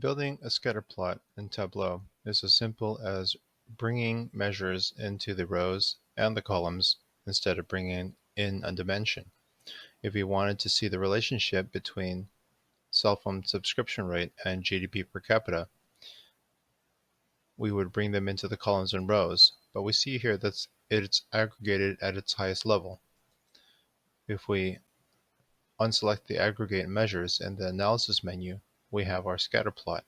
Building a scatter plot in Tableau is as simple as bringing measures into the rows and the columns instead of bringing in a dimension. If we wanted to see the relationship between cell phone subscription rate and GDP per capita, we would bring them into the columns and rows, but we see here that it's aggregated at its highest level. If we unselect the aggregate measures in the analysis menu, we have our scatter plot.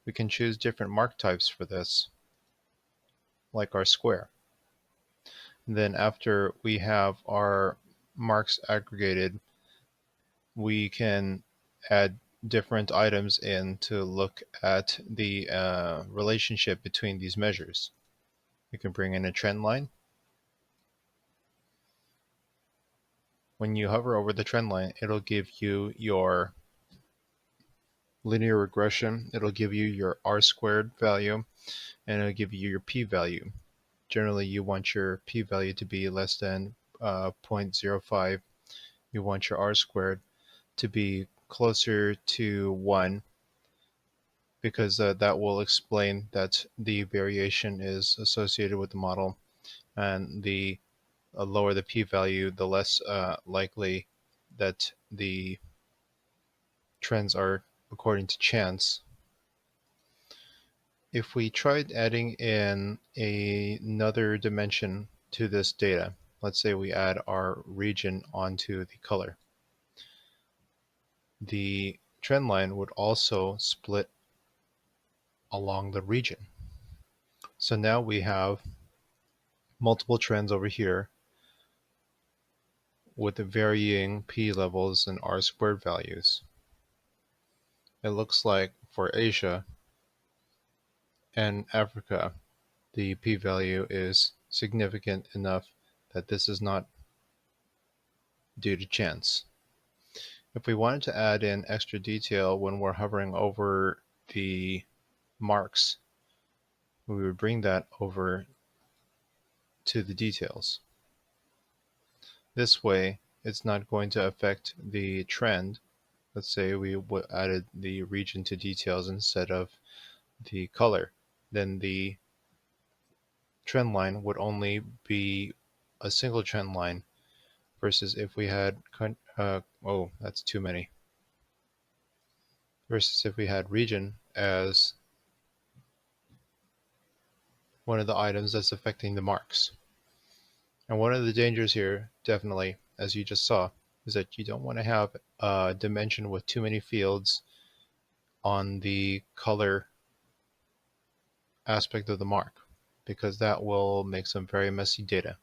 We can choose different mark types for this, like our square. And then after we have our marks aggregated, we can add different items in to look at the relationship between these measures. We can bring in a trend line. When you hover over the trend line, it'll give you your linear regression, it'll give you your R-squared value, and it'll give you your p-value. Generally, you want your p-value to be less than 0.05. You want your R-squared to be closer to 1, because that will explain that the variation is associated with the model, and the lower the p-value, the less likely that the trends are according to chance. If we tried adding in another dimension to this data, let's say we add our region onto the color, the trend line would also split along the region. So now we have multiple trends over here with varying p levels and r-squared values. It looks like for Asia and Africa, the p-value is significant enough that this is not due to chance. If we wanted to add in extra detail when we're hovering over the marks, we would bring that over to the details. This way, it's not going to affect the trend. Let's say we added the region to details instead of the color. Then the trend line would only be a single trend line, versus if we had, oh, that's too many. Versus if we had region as one of the items that's affecting the marks. And one of the dangers here, definitely, as you just saw, is that you don't want to have a dimension with too many fields on the color aspect of the mark, because that will make some very messy data.